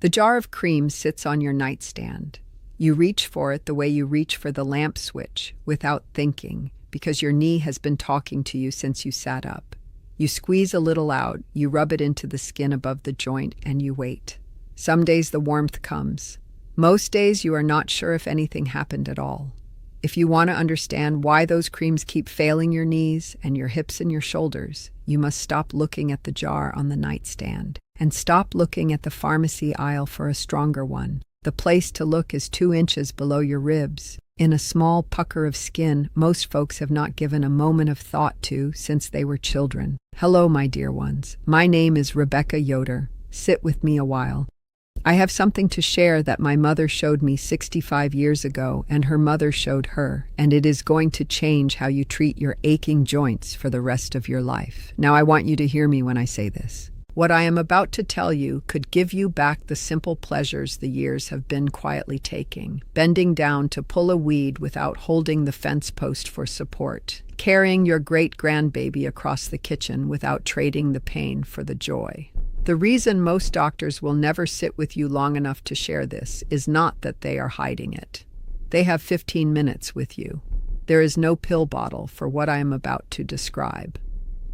The jar of cream sits on your nightstand. You reach for it the way you reach for the lamp switch, without thinking, because your knee has been talking to you since you sat up. You squeeze a little out, you rub it into the skin above the joint, and you wait. Some days the warmth comes. Most days you are not sure if anything happened at all. If you want to understand why those creams keep failing your knees and your hips and your shoulders, you must stop looking at the jar on the nightstand and stop looking at the pharmacy aisle for a stronger one. The place to look is 2 inches below your ribs, in a small pucker of skin most folks have not given a moment of thought to since they were children. Hello, my dear ones. My name is Rebecca Yoder. Sit with me a while. I have something to share that my mother showed me 65 years ago and her mother showed her, and it is going to change how you treat your aching joints for the rest of your life. Now I want you to hear me when I say this. What I am about to tell you could give you back the simple pleasures the years have been quietly taking. Bending down to pull a weed without holding the fence post for support. Carrying your great-grandbaby across the kitchen without trading the pain for the joy. The reason most doctors will never sit with you long enough to share this is not that they are hiding it. They have 15 minutes with you. There is no pill bottle for what I am about to describe.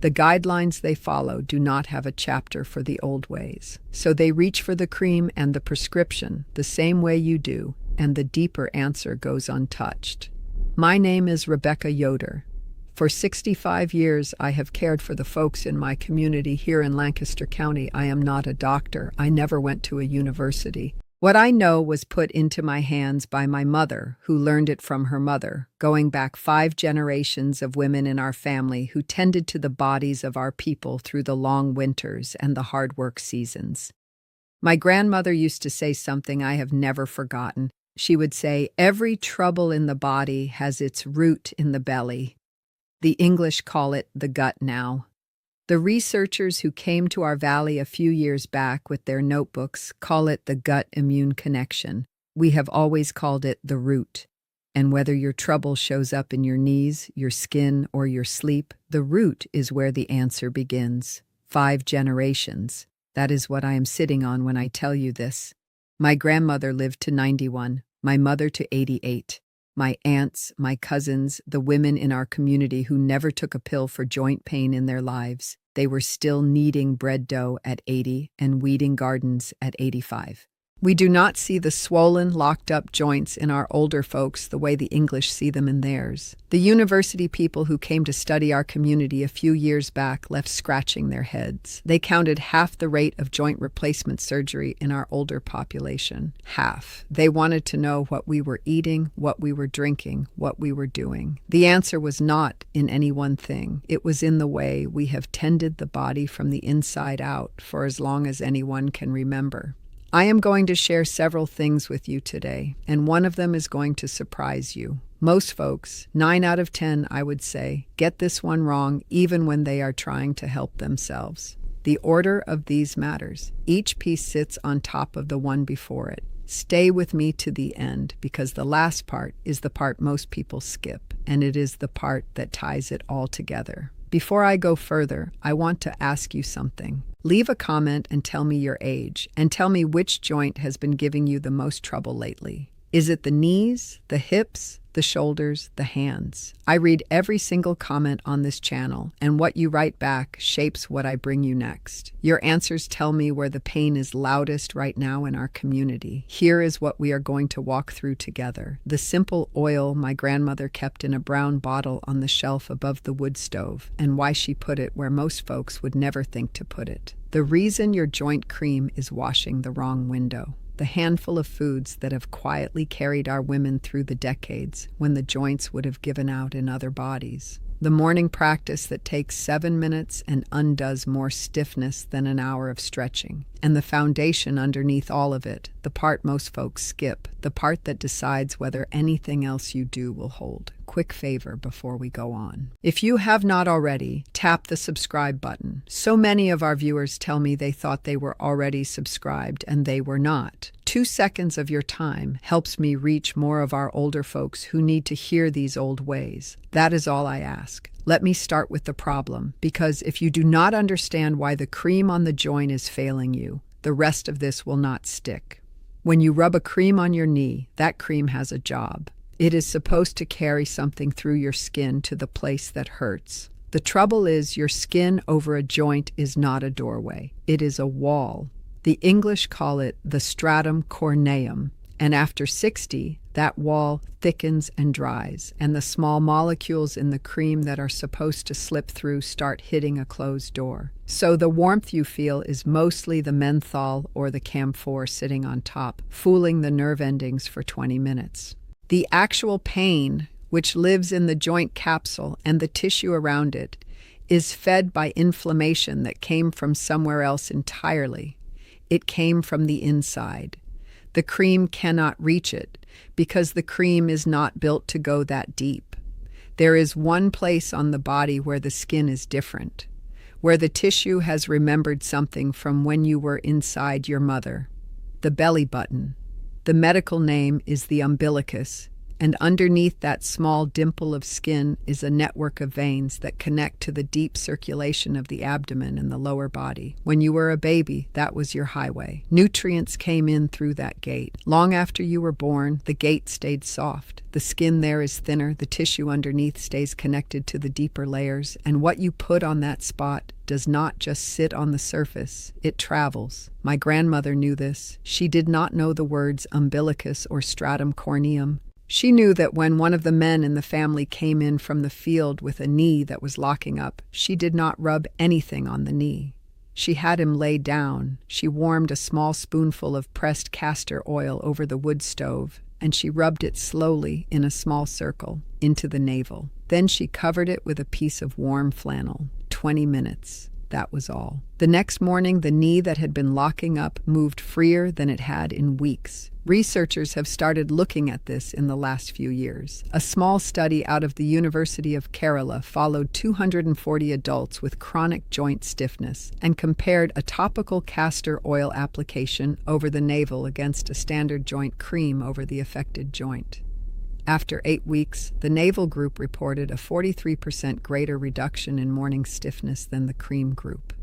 The guidelines they follow do not have a chapter for the old ways. So they reach for the cream and the prescription the same way you do, and the deeper answer goes untouched. My name is Rebecca Yoder. For 65 years, I have cared for the folks in my community here in Lancaster County. I am not a doctor. I never went to a university. What I know was put into my hands by my mother, who learned it from her mother, going back 5 generations of women in our family who tended to the bodies of our people through the long winters and the hard work seasons. My grandmother used to say something I have never forgotten. She would say, "Every trouble in the body has its root in the belly." The English call it the gut now. The researchers who came to our valley a few years back with their notebooks call it the gut-immune connection. We have always called it the root. And whether your trouble shows up in your knees, your skin, or your sleep, the root is where the answer begins. 5 generations. That is what I am sitting on when I tell you this. My grandmother lived to 91, my mother to 88. My aunts, my cousins, the women in our community who never took a pill for joint pain in their lives, they were still kneading bread dough at 80 and weeding gardens at 85. We do not see the swollen, locked-up joints in our older folks the way the English see them in theirs. The university people who came to study our community a few years back left scratching their heads. They counted half the rate of joint replacement surgery in our older population. Half. They wanted to know what we were eating, what we were drinking, what we were doing. The answer was not in any one thing. It was in the way we have tended the body from the inside out for as long as anyone can remember. I am going to share several things with you today, and one of them is going to surprise you. Most folks, 9 out of 10, I would say, get this one wrong even when they are trying to help themselves. The order of these matters. Each piece sits on top of the one before it. Stay with me to the end, because the last part is the part most people skip, and it is the part that ties it all together. Before I go further, I want to ask you something. Leave a comment and tell me your age, and tell me which joint has been giving you the most trouble lately. Is it the knees, the hips, the shoulders, the hands? I read every single comment on this channel, and what you write back shapes what I bring you next. Your answers tell me where the pain is loudest right now in our community. Here is what we are going to walk through together. The simple oil my grandmother kept in a brown bottle on the shelf above the wood stove, and why she put it where most folks would never think to put it. The reason your joint cream is washing the wrong window. The handful of foods that have quietly carried our women through the decades when the joints would have given out in other bodies. The morning practice that takes 7 minutes and undoes more stiffness than an hour of stretching. And the foundation underneath all of it, the part most folks skip, the part that decides whether anything else you do will hold. Quick favor before we go on. If you have not already, tap the subscribe button. So many of our viewers tell me they thought they were already subscribed and they were not. 2 seconds of your time helps me reach more of our older folks who need to hear these old ways. That is all I ask. Let me start with the problem, because if you do not understand why the cream on the joint is failing you, The rest of this will not stick. When you rub a cream on your knee, that cream has a job. It is supposed to carry something through your skin to the place that hurts. The trouble is your skin over a joint is not a doorway. It is a wall. The English call it the stratum corneum, and after 60, that wall thickens and dries, and the small molecules in the cream that are supposed to slip through start hitting a closed door. So the warmth you feel is mostly the menthol or the camphor sitting on top, fooling the nerve endings for 20 minutes. The actual pain, which lives in the joint capsule and the tissue around it, is fed by inflammation that came from somewhere else entirely. It came from the inside. The cream cannot reach it because the cream is not built to go that deep. There is one place on the body where the skin is different, where the tissue has remembered something from when you were inside your mother, the belly button. The medical name is the umbilicus, and underneath that small dimple of skin is a network of veins that connect to the deep circulation of the abdomen and the lower body. When you were a baby, that was your highway. Nutrients came in through that gate. Long after you were born, the gate stayed soft. The skin there is thinner, the tissue underneath stays connected to the deeper layers, and what you put on that spot does not just sit on the surface, it travels. My grandmother knew this. She did not know the words umbilicus or stratum corneum. She knew that when one of the men in the family came in from the field with a knee that was locking up, she did not rub anything on the knee. She had him lay down. She warmed a small spoonful of pressed castor oil over the wood stove, and she rubbed it slowly in a small circle into the navel. Then she covered it with a piece of warm flannel. 20 minutes. That was all. The next morning, the knee that had been locking up moved freer than it had in weeks. Researchers have started looking at this in the last few years. A small study out of the University of Kerala followed 240 adults with chronic joint stiffness and compared a topical castor oil application over the navel against a standard joint cream over the affected joint. After 8 weeks, the navel group reported a 43% greater reduction in morning stiffness than the cream group.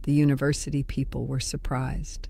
The university people were surprised.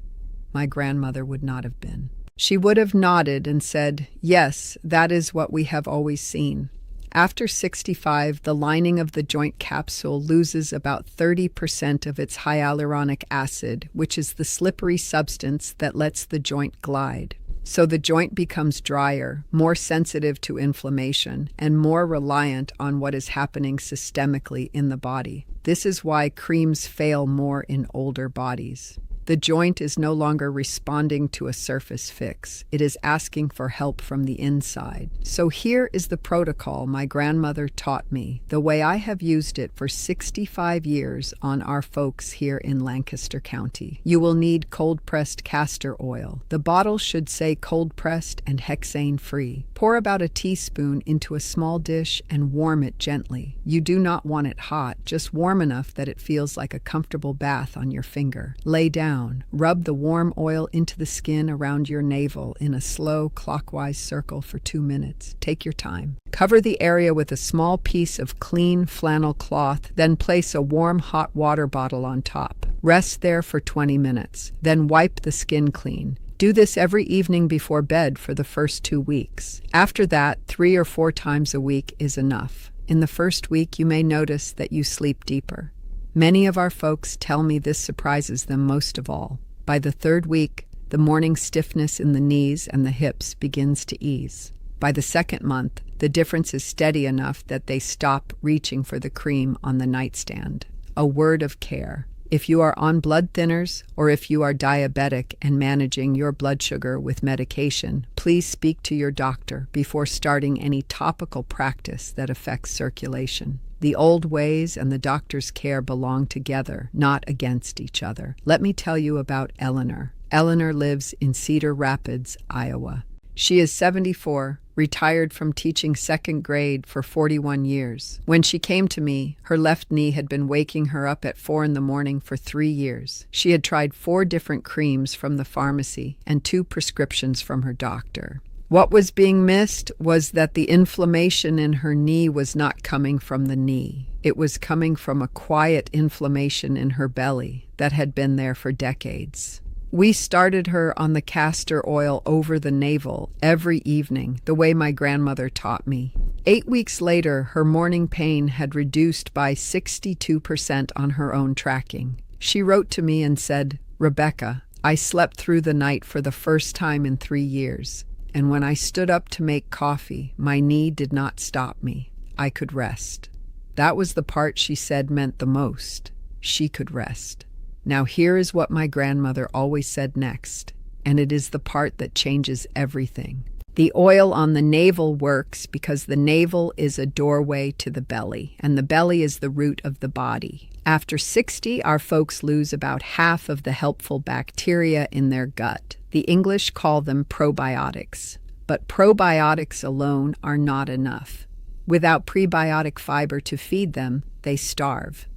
My grandmother would not have been. She would have nodded and said, "Yes, that is what we have always seen." After 65, the lining of the joint capsule loses about 30% of its hyaluronic acid, which is the slippery substance that lets the joint glide. So the joint becomes drier, more sensitive to inflammation, and more reliant on what is happening systemically in the body. This is why creams fail more in older bodies. The joint is no longer responding to a surface fix. It is asking for help from the inside. So here is the protocol my grandmother taught me, the way I have used it for 65 years on our folks here in Lancaster County. You will need cold-pressed castor oil. The bottle should say cold-pressed and hexane-free. Pour about a teaspoon into a small dish and warm it gently. You do not want it hot, just warm enough that it feels like a comfortable bath on your finger. Lay down. Rub the warm oil into the skin around your navel in a slow clockwise circle for 2 minutes. Take your time. Cover the area with a small piece of clean flannel cloth, then place a warm hot water bottle on top. Rest there for 20 minutes, then wipe the skin clean. Do this every evening before bed for the first 2 weeks. After that, 3 or 4 times a week is enough. In the first week, you may notice that you sleep deeper. Many of our folks tell me this surprises them most of all. By the 3rd week, the morning stiffness in the knees and the hips begins to ease. By the 2nd month, the difference is steady enough that they stop reaching for the cream on the nightstand. A word of care. If you are on blood thinners or if you are diabetic and managing your blood sugar with medication, please speak to your doctor before starting any topical practice that affects circulation. The old ways and the doctor's care belong together, not against each other. Let me tell you about Eleanor. Eleanor lives in Cedar Rapids, Iowa. She is 74, retired from teaching 2nd grade for 41 years. When she came to me, her left knee had been waking her up at 4 in the morning for 3 years. She had tried 4 different creams from the pharmacy and 2 prescriptions from her doctor. What was being missed was that the inflammation in her knee was not coming from the knee. It was coming from a quiet inflammation in her belly that had been there for decades. We started her on the castor oil over the navel every evening, the way my grandmother taught me. 8 weeks later, her morning pain had reduced by 62% on her own tracking. She wrote to me and said, "Rebecca, I slept through the night for the first time in 3 years. And when I stood up to make coffee, my knee did not stop me. I could rest." That was the part she said meant the most. She could rest. Now here is what my grandmother always said next, and it is the part that changes everything. The oil on the navel works because the navel is a doorway to the belly, and the belly is the root of the body. After 60, our folks lose about half of the helpful bacteria in their gut. The English call them probiotics, but probiotics alone are not enough. Without prebiotic fiber to feed them, they starve.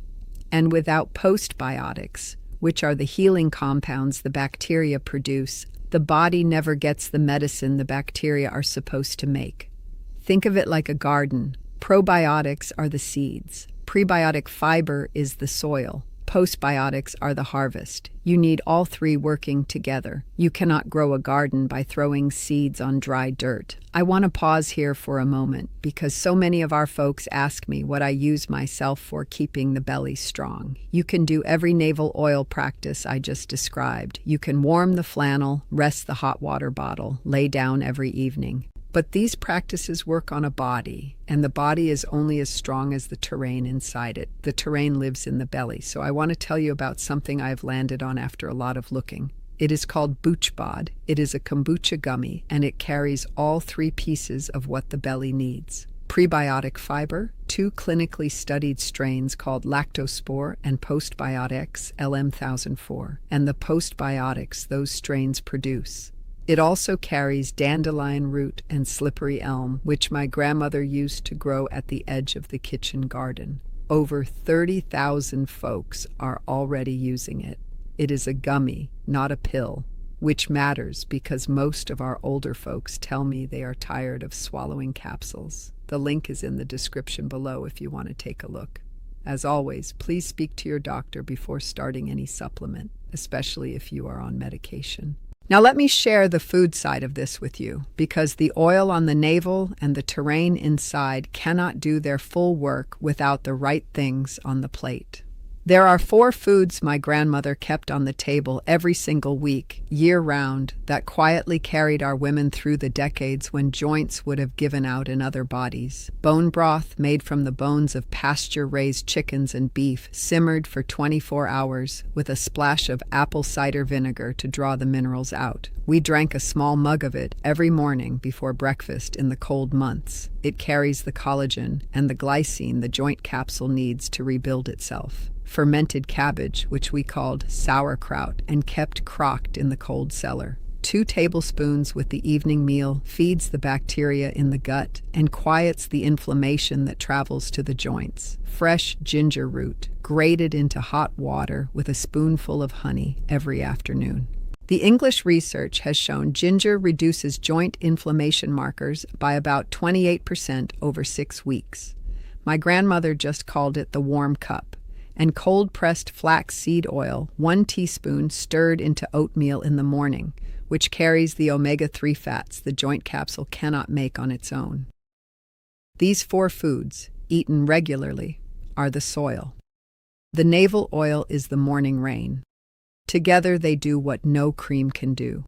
And without postbiotics, which are the healing compounds the bacteria produce, the body never gets the medicine the bacteria are supposed to make. Think of it like a garden. Probiotics are the seeds. Prebiotic fiber is the soil. Postbiotics are the harvest. You need all three working together. You cannot grow a garden by throwing seeds on dry dirt. I want to pause here for a moment because so many of our folks ask me what I use myself for keeping the belly strong. You can do every navel oil practice I just described. You can warm the flannel, rest the hot water bottle, lay down every evening. But these practices work on a body, and the body is only as strong as the terrain inside it. The terrain lives in the belly. So I want to tell you about something I've landed on after a lot of looking. It is called BoochBod. It is a kombucha gummy, and it carries all three pieces of what the belly needs. Prebiotic fiber, 2 clinically studied strains called lactospore and postbiotics, LM1004, and the postbiotics those strains produce. It also carries dandelion root and slippery elm, which my grandmother used to grow at the edge of the kitchen garden. Over 30,000 folks are already using it. It is a gummy, not a pill, which matters because most of our older folks tell me they are tired of swallowing capsules. The link is in the description below if you want to take a look. As always, please speak to your doctor before starting any supplement, especially if you are on medication. Now let me share the food side of this with you, because the oil on the navel and the terrain inside cannot do their full work without the right things on the plate. There are 4 foods my grandmother kept on the table every single week, year-round, that quietly carried our women through the decades when joints would have given out in other bodies. Bone broth made from the bones of pasture-raised chickens and beef, simmered for 24 hours with a splash of apple cider vinegar to draw the minerals out. We drank a small mug of it every morning before breakfast in the cold months. It carries the collagen and the glycine the joint capsule needs to rebuild itself. Fermented cabbage, which we called sauerkraut and kept crocked in the cold cellar. 2 tablespoons with the evening meal feeds the bacteria in the gut and quiets the inflammation that travels to the joints. Fresh ginger root, grated into hot water with a spoonful of honey every afternoon. The English research has shown ginger reduces joint inflammation markers by about 28% over 6 weeks. My grandmother just called it the warm cup. And cold-pressed flax seed oil, 1 teaspoon stirred into oatmeal in the morning, which carries the omega-3 fats the joint capsule cannot make on its own. These 4 foods, eaten regularly, are the soil. The navel oil is the morning rain. Together they do what no cream can do.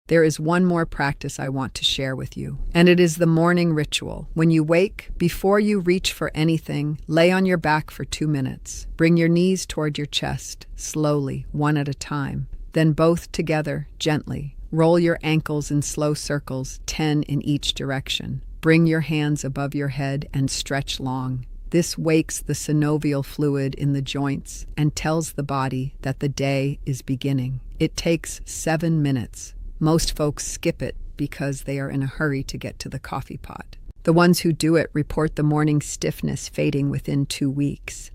There is one more practice I want to share with you, and it is the morning ritual. When you wake, before you reach for anything, lay on your back for 2 minutes. Bring your knees toward your chest, slowly, one at a time. Then both together, gently. Roll your ankles in slow circles, 10 in each direction. Bring your hands above your head and stretch long. This wakes the synovial fluid in the joints and tells the body that the day is beginning. It takes 7 minutes. Most folks skip it because they are in a hurry to get to the coffee pot. The ones who do it report the morning stiffness fading within 2 weeks.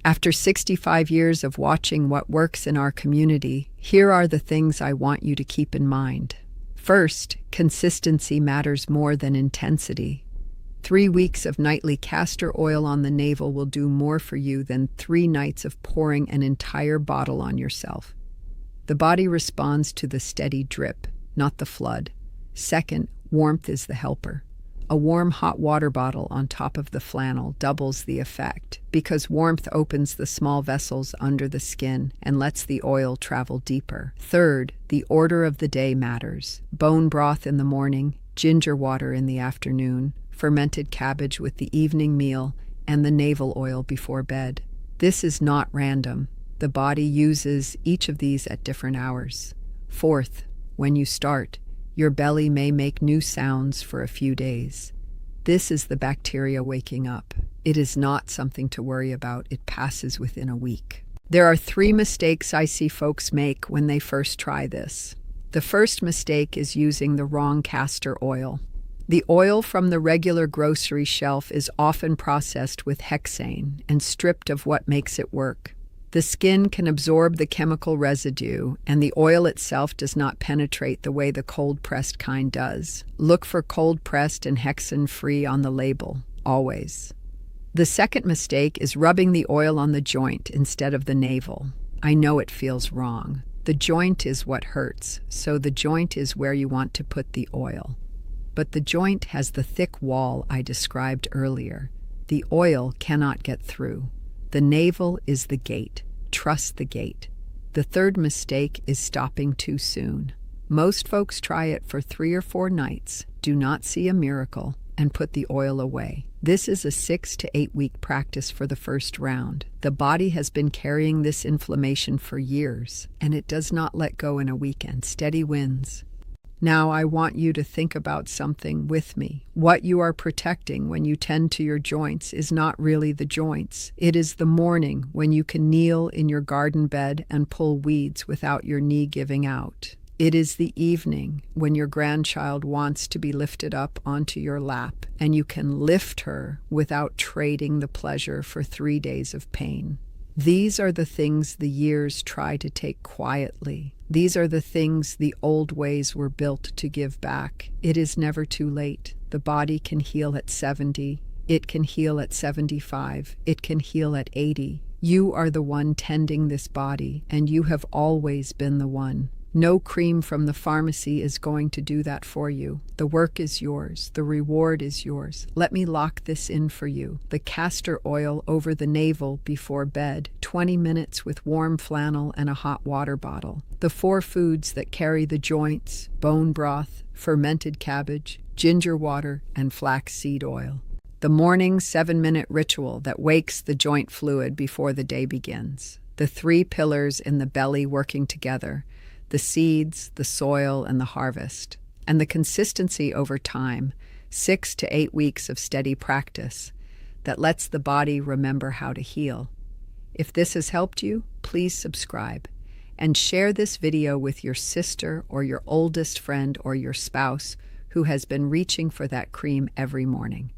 After 65 years of watching what works in our community, here are the things I want you to keep in mind. First, consistency matters more than intensity. 3 weeks of nightly castor oil on the navel will do more for you than 3 nights of pouring an entire bottle on yourself. The body responds to the steady drip, not the flood. Second, warmth is the helper. A warm hot water bottle on top of the flannel doubles the effect because warmth opens the small vessels under the skin and lets the oil travel deeper. Third, the order of the day matters. Bone broth in the morning, ginger water in the afternoon, fermented cabbage with the evening meal, and the navel oil before bed. This is not random. The body uses each of these at different hours. Fourth, when you start, your belly may make new sounds for a few days. This is the bacteria waking up. It is not something to worry about. It passes within a week. There are 3 mistakes I see folks make when they first try this. The first mistake is using the wrong castor oil. The oil from the regular grocery shelf is often processed with hexane and stripped of what makes it work. The skin can absorb the chemical residue, and the oil itself does not penetrate the way the cold-pressed kind does. Look for cold-pressed and hexane-free on the label, always. The second mistake is rubbing the oil on the joint instead of the navel. I know it feels wrong. The joint is what hurts, so the joint is where you want to put the oil. But the joint has the thick wall I described earlier. The oil cannot get through. The navel is the gate. Trust the gate. The third mistake is stopping too soon. Most folks try it for 3 or 4 nights, do not see a miracle, and put the oil away. This is a 6 to 8 week practice for the first round. The body has been carrying this inflammation for years, and it does not let go in a weekend. Steady wins. Now I want you to think about something with me. What you are protecting when you tend to your joints is not really the joints. It is the morning when you can kneel in your garden bed and pull weeds without your knee giving out. It is the evening when your grandchild wants to be lifted up onto your lap and you can lift her without trading the pleasure for 3 days of pain. These are the things the years try to take quietly. These are the things the old ways were built to give back. It is never too late. The body can heal at 70. It can heal at 75. It can heal at 80. You are the one tending this body, and you have always been the one. No cream from the pharmacy is going to do that for you. The work is yours. The reward is yours. Let me lock this in for you. The castor oil over the navel before bed, 20 minutes with warm flannel and a hot water bottle. The 4 foods that carry the joints: bone broth, fermented cabbage, ginger water, and flaxseed oil. The morning 7-minute ritual that wakes the joint fluid before the day begins. The 3 pillars in the belly working together: the seeds, the soil, and the harvest. And the consistency over time, 6 to 8 weeks of steady practice that lets the body remember how to heal. If this has helped you, please subscribe and share this video with your sister or your oldest friend or your spouse who has been reaching for that cream every morning.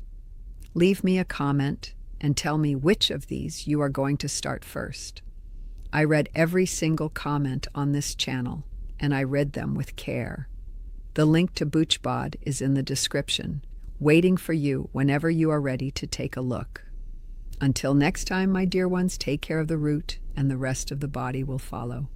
Leave me a comment and tell me which of these you are going to start first. I read every single comment on this channel, and I read them with care. The link to BoochBod is in the description, waiting for you whenever you are ready to take a look. Until next time, my dear ones, take care of the root, and the rest of the body will follow.